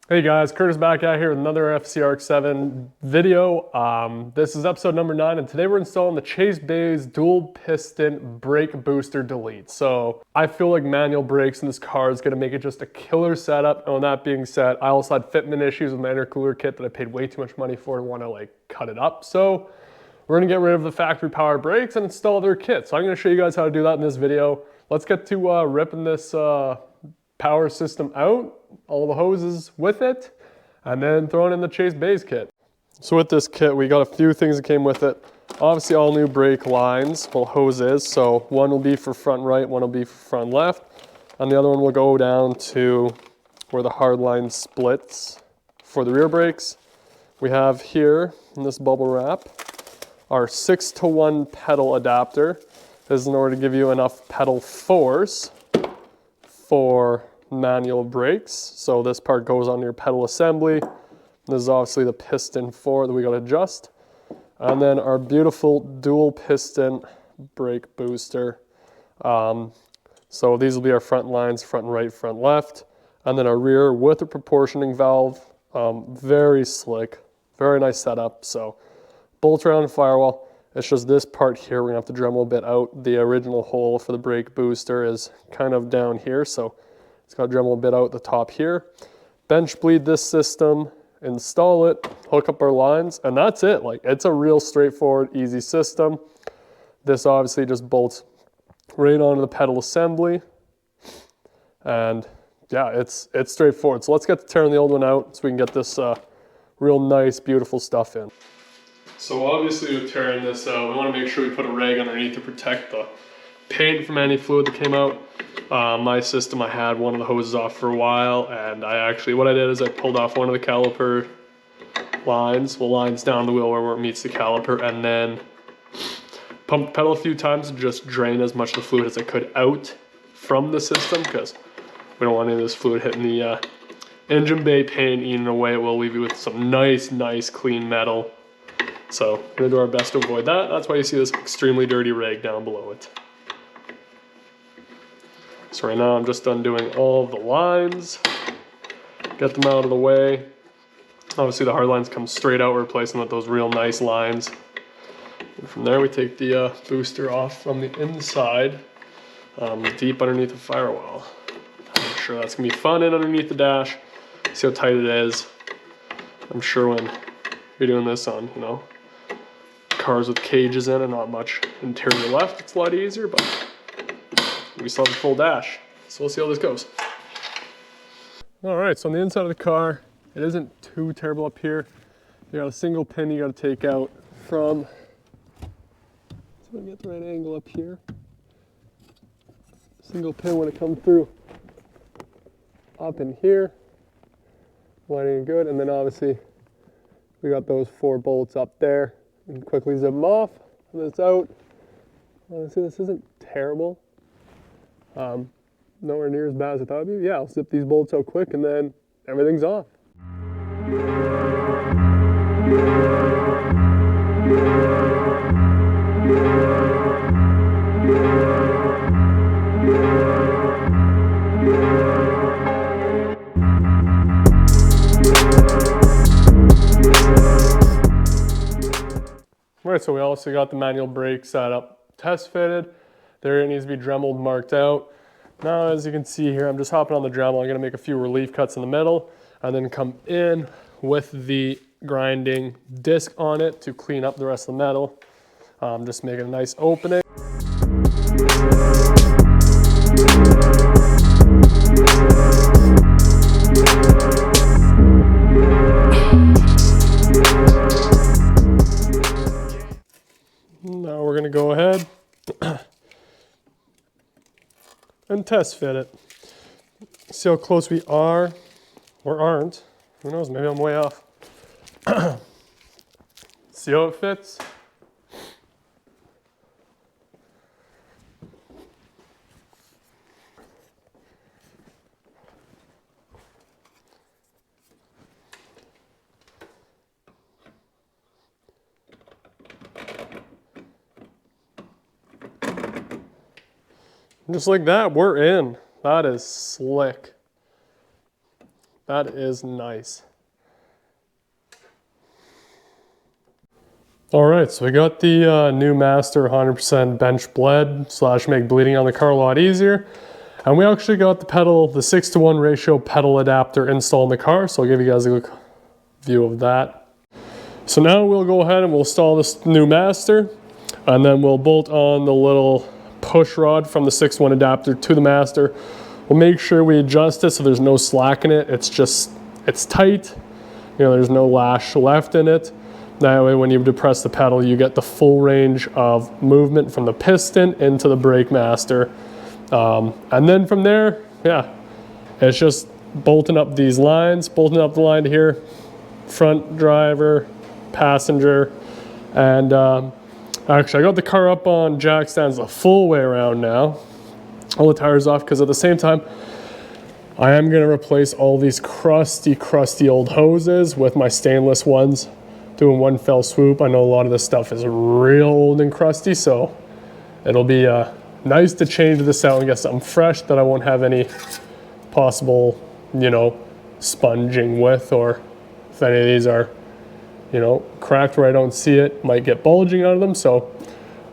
Hey guys, Curtis back out here with another RX7 video. This is episode number 9, and today we're installing the Chase Bays dual piston brake booster delete. So I feel like manual brakes in this car is gonna make it just a killer setup. And with that being said, I also had fitment issues with my intercooler kit that I paid way too much money for and want to cut it up. So we're gonna get rid of the factory power brakes and install their kit. So I'm gonna show you guys how to do that in this video. Let's get to ripping this power system out, all the hoses with it, and then throwing in the Chase Bays kit. So with this kit, we got a few things that came with it. Obviously all new brake lines, well, hoses. So one will be for front right, one will be for front left, and the other one will go down to where the hard line splits for the rear brakes. We have here in this bubble wrap our 6-to-1 pedal adapter. This is in order to give you enough pedal force for manual brakes. So this part goes on your pedal assembly. This is obviously the piston for that we got to adjust. And then our beautiful dual piston brake booster. So these will be our front lines, front right, front left. And then our rear with a proportioning valve. Very slick, very nice setup. So bolt around firewall. It's just this part here we're gonna have to Dremel a bit out. The original hole for the brake booster is kind of down here, so it's got to Dremel a bit out the top here. Bench bleed this system, install it, hook up our lines, and that's it. It's a real straightforward, easy system. This obviously just bolts right onto the pedal assembly, and yeah, it's straightforward. So let's get to tearing the old one out so we can get this real nice, beautiful stuff in. So obviously with tearing this out, we want to make sure we put a rag underneath to protect the paint from any fluid that came out. My system, I had one of the hoses off for a while, and what I did is I pulled off one of the caliper lines, lines down the wheel where it meets the caliper, and then pumped the pedal a few times to just drain as much of the fluid as I could out from the system, because we don't want any of this fluid hitting the engine bay paint, eating away. It will leave you with some nice clean metal. So we're gonna do our best to avoid that. That's why you see this extremely dirty rag down below it. So right now I'm just undoing all of the lines, get them out of the way. Obviously the hard lines come straight out, we're replacing with those real nice lines. And from there we take the booster off from the inside, deep underneath the firewall. I'm sure that's gonna be fun in underneath the dash. See how tight it is. I'm sure when you're doing this on, cars with cages in and not much interior left, it's a lot easier, but we still have a full dash. So we'll see how this goes. All right, so on the inside of the car, it isn't too terrible up here. You got a single pin you got to take out from, so I get the right angle up here. Single pin when it comes through up in here, lining good, and then obviously we got those 4 bolts up there. And quickly zip them off, and it's out. Honestly, this isn't terrible. Nowhere near as bad as I thought it'd be. Yeah, I'll zip these bolts out quick, and then everything's off. Right, so we also got the manual brake setup test fitted. There it needs to be Dremeled, marked out. Now, as you can see here, I'm just hopping on the Dremel. I'm gonna make a few relief cuts in the middle and then come in with the grinding disc on it to clean up the rest of the metal. Just making a nice opening. Now we're gonna go ahead and test fit it. See how close we are or aren't. Who knows, maybe I'm way off. See how it fits. Just like that, we're in. That is slick. That is nice. All right, so we got the new Master 100% bench bled / make bleeding on the car a lot easier. And we actually got the pedal, the 6:1 ratio pedal adapter installed in the car. So I'll give you guys a quick view of that. So now we'll go ahead and we'll install this new Master, and then we'll bolt on the little push rod from the 6:1 adapter to the Master. We'll make sure we adjust it so there's no slack in it. It's tight. You know, there's no lash left in it. That way when you depress the pedal, you get the full range of movement from the piston into the brake master. And then from there, yeah, it's just bolting up these lines, bolting up the line to here, front driver, passenger, and actually I got the car up on jack stands the full way around now. All the tires off, because at the same time, I am going to replace all these crusty old hoses with my stainless ones, doing one fell swoop. I know a lot of this stuff is real old and crusty, so it'll be nice to change this out and get something fresh that I won't have any possible, you know, sponging with, or if any of these are, you know, cracked where I don't see it, might get bulging out of them. So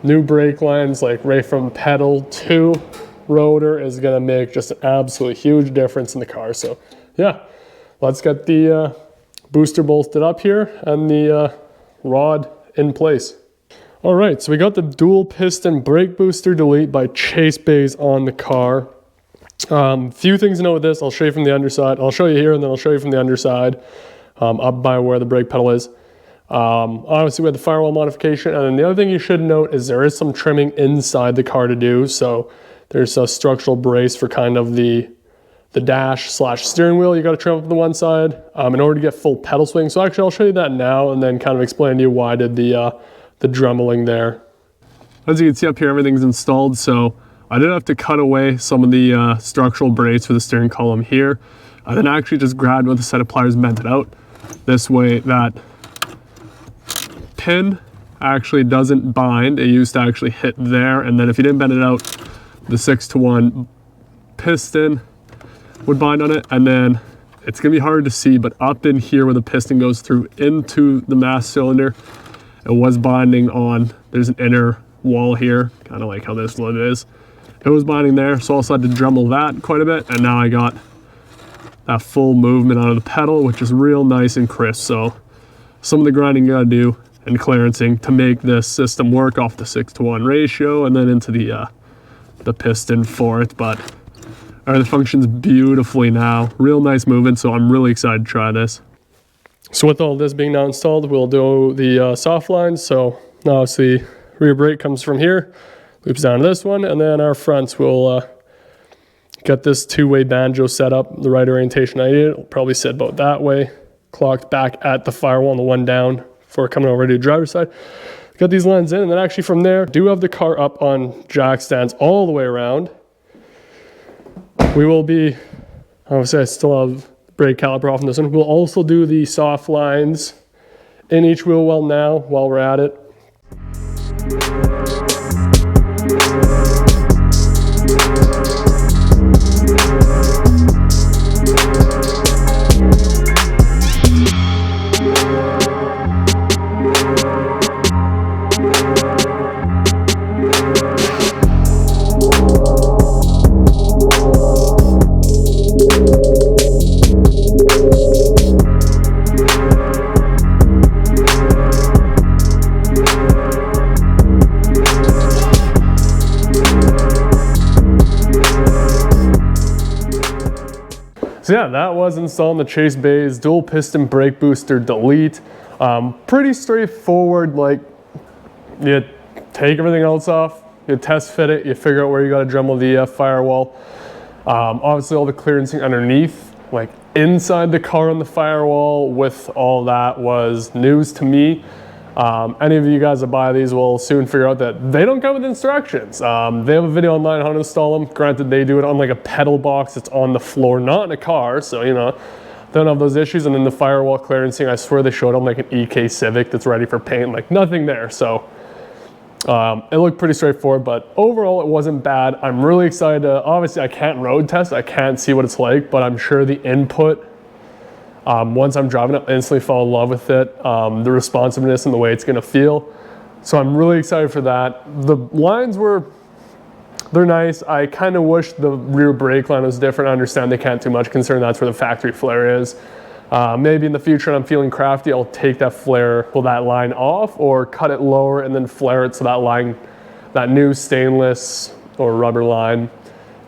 new brake lines, like right from pedal to rotor, is going to make just an absolutely huge difference in the car. So yeah, let's get the booster bolted up here and the rod in place. All right, so we got the dual piston brake booster delete by Chase Bays on the car. Few things to know with this. I'll show you from the underside. I'll show you here, and then I'll show you from the underside, up by where the brake pedal is. Obviously we had the firewall modification, and then the other thing you should note is there is some trimming inside the car to do. So there's a structural brace for kind of the dash / steering wheel. You got to trim up the one side in order to get full pedal swing. So actually I'll show you that now, and then kind of explain to you why I did the dremeling there. As you can see up here, everything's installed. So I did have to cut away some of the structural brace for the steering column here. I then actually just grabbed with a set of pliers and bent it out. This way that pin actually doesn't bind. It used to actually hit there, and then if you didn't bend it out, the 6:1 piston would bind on it, and then it's gonna be hard to see, but up in here where the piston goes through into the mass cylinder, it was binding on, there's an inner wall here, kind of like how this one is. It was binding there, so I also had to Dremel that quite a bit, and now I got that full movement out of the pedal, which is real nice and crisp. So some of the grinding you gotta do and clearancing to make this system work off the 6:1 ratio, and then into the piston for it, but it functions beautifully now. Real nice movement, so I'm really excited to try this. So with all this being now installed, we'll do the soft lines. So now obviously rear brake comes from here, loops down to this one, and then our fronts will get this two-way banjo set up, the right orientation I need. It'll probably sit about that way, clocked back at the firewall and the one down for coming over to the driver's side. Got these lines in, and then actually from there, do have the car up on jack stands all the way around. We will be, obviously I still have brake caliper off on this one. We'll also do the soft lines in each wheel well now while we're at it. So yeah, that was installing the Chase Bays dual piston brake booster delete. Pretty straightforward. Like, you take everything else off, you test fit it, you figure out where you got to Dremel the firewall. Obviously all the clearancing underneath, like inside the car on the firewall with all that, was news to me. Any of you guys that buy these will soon figure out that they don't come with instructions. They have a video online on how to install them. Granted, they do it on like a pedal box. It's on the floor, not in a car. So, you know, they don't have those issues. And then the firewall clearancing, I swear they showed them like an EK Civic that's ready for paint, like nothing there. So it looked pretty straightforward, but overall it wasn't bad. I'm really excited to, obviously I can't road test, I can't see what it's like, but I'm sure the input Once I'm driving it, I instantly fall in love with it, the responsiveness and the way it's gonna feel. So I'm really excited for that. The lines they're nice. I kind of wish the rear brake line was different. I understand they can't do much considering that's where the factory flare is. Maybe in the future, and I'm feeling crafty, I'll take that flare, pull that line off, or cut it lower and then flare it so that line, that new stainless or rubber line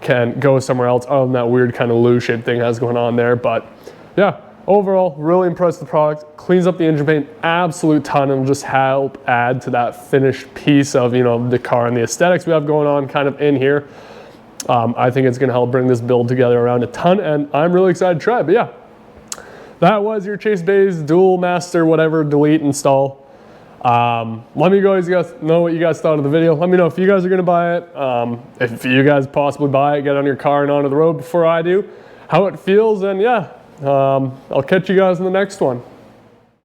can go somewhere else other than that weird kind of loo-shaped thing has going on there. But yeah, overall, really impressed with the product. Cleans up the engine paint absolute ton and will just help add to that finished piece of, you know, the car and the aesthetics we have going on kind of in here. I think it's gonna help bring this build together around a ton, and I'm really excited to try it. But yeah, that was your Chase Bays Dual Master, whatever, delete, install. Let me guys know what you guys thought of the video. Let me know if you guys are gonna buy it. If you guys possibly buy it, get on your car and onto the road before I do, how it feels, and yeah, I'll catch you guys in the next one.